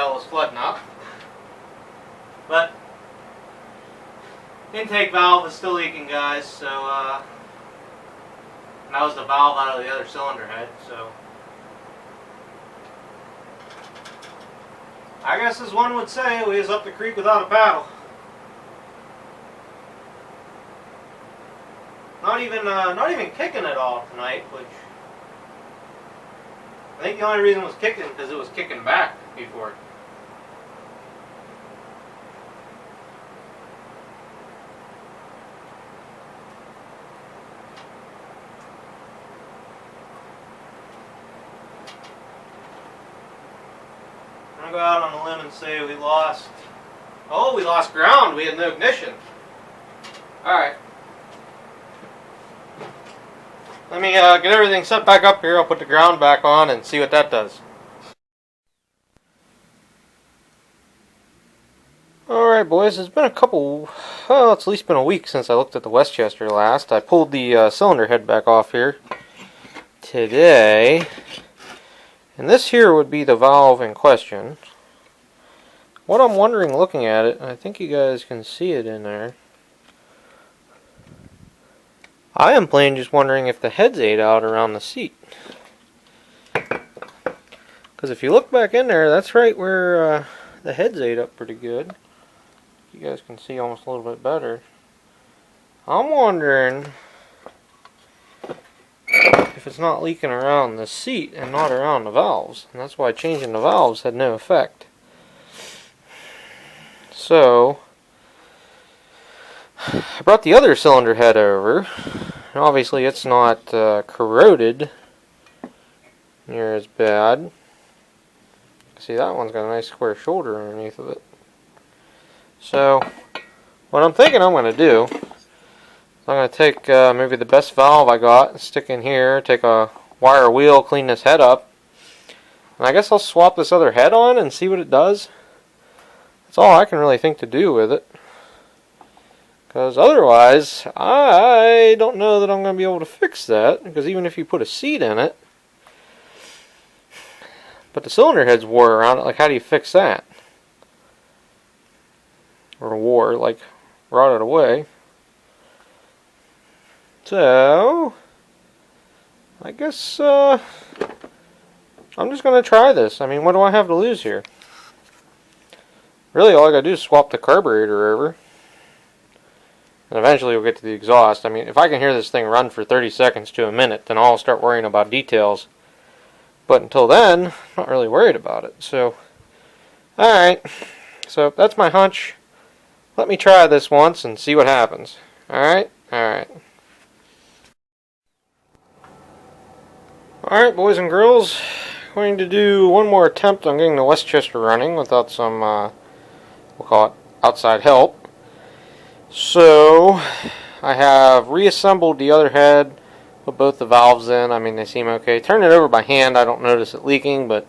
tail was flooding up. But intake valve is still leaking, guys, so that was the valve out of the other cylinder head, so I guess as one would say, we was up the creek without a paddle. Not even kicking at all tonight, which I think the only reason it was kicking because it was kicking back before. I'm gonna go out on a limb and say we lost. Oh, we lost ground. We had no ignition. All right. Let me get everything set back up here. I'll put the ground back on and see what that does. Alright boys, it's been it's at least been a week since I looked at the Westchester last. I pulled the cylinder head back off here today. And this here would be the valve in question. What I'm wondering looking at it, and I think you guys can see it in there, I am plain just wondering if the head's ate out around the seat. Because if you look back in there, that's right where the head's ate up pretty good. You guys can see almost a little bit better. I'm wondering if it's not leaking around the seat and not around the valves. And that's why changing the valves had no effect. So I brought the other cylinder head over. And obviously it's not corroded near as bad. See, that one's got a nice square shoulder underneath of it. So what I'm thinking I'm going to do, I'm going to take maybe the best valve I got, stick in here, take a wire wheel, clean this head up, and I guess I'll swap this other head on and see what it does. That's all I can really think to do with it. Because otherwise, I don't know that I'm going to be able to fix that. Because even if you put a seat in it, but the cylinder head's wore around it, like how do you fix that? Or wore, like rotted away. So, I guess I'm just going to try this. I mean, what do I have to lose here? Really, all I got to do is swap the carburetor over. And eventually we'll get to the exhaust. I mean, if I can hear this thing run for 30 seconds to a minute, then I'll start worrying about details. But until then, I'm not really worried about it. So, alright. So, that's my hunch. Let me try this once and see what happens. Alright? Alright. Alright, boys and girls. Going to do one more attempt on getting the Westchester running without some, we'll call it outside help. So, I have reassembled the other head, put both the valves in. I mean, they seem okay. Turned it over by hand. I don't notice it leaking, but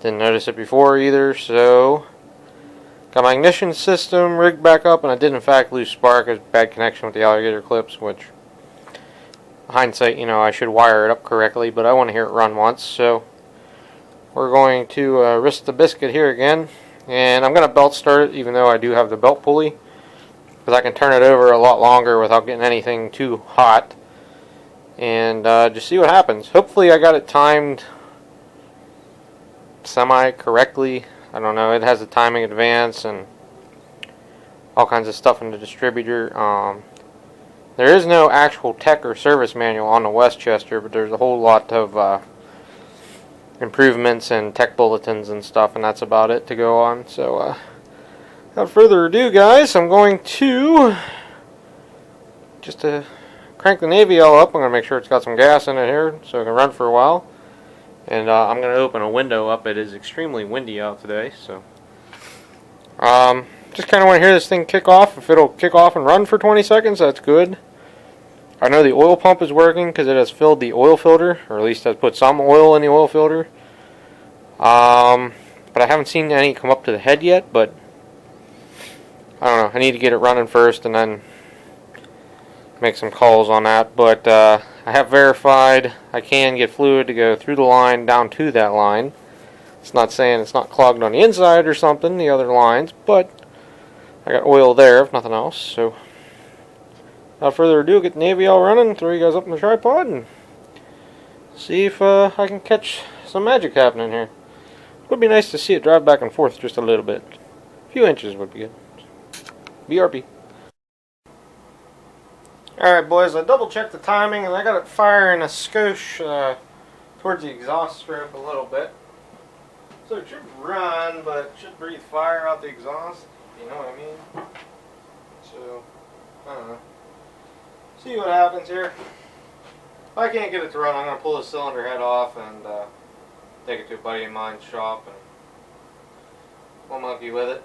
didn't notice it before either. So, got my ignition system rigged back up, and I did in fact lose spark. It was a bad connection with the alligator clips, which, hindsight, you know, I should wire it up correctly, but I want to hear it run once. So, we're going to risk the biscuit here again, and I'm going to belt start it, even though I do have the belt pulley. Because I can turn it over a lot longer without getting anything too hot. And just see what happens. Hopefully I got it timed semi-correctly. I don't know, it has a timing advance and all kinds of stuff in the distributor. There is no actual tech or service manual on the Westchester, but there's a whole lot of improvements and tech bulletins and stuff, and that's about it to go on. So, without further ado, guys, I'm going to just crank the Navy L up. I'm going to make sure it's got some gas in it here so it can run for a while. And I'm going to open a window up. It is extremely windy out today, so just kind of want to hear this thing kick off. If it'll kick off and run for 20 seconds, that's good. I know the oil pump is working because it has filled the oil filter, or at least has put some oil in the oil filter. But I haven't seen any come up to the head yet, but I don't know. I need to get it running first and then make some calls on that. But I have verified I can get fluid to go through the line down to that line. It's not saying it's not clogged on the inside or something, the other lines, but I got oil there, if nothing else. So, without further ado, get the AVL running, throw you guys up on the tripod, and see if I can catch some magic happening here. It would be nice to see it drive back and forth just a little bit. A few inches would be good. BRB. Alright boys, I double checked the timing and I got it firing a skosh towards the exhaust stroke a little bit. So it should run, but it should breathe fire out the exhaust, if you know what I mean. So, I don't know. See what happens here. If I can't get it to run, I'm going to pull the cylinder head off and take it to a buddy of mine's shop and we'll monkey with it.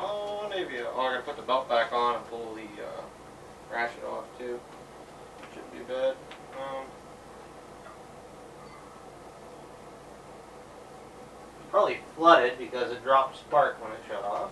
Oh, maybe. Oh, I'm going to put the belt back on and pull the ratchet off too. Shouldn't be bad. Probably flooded because it dropped spark when it shut off.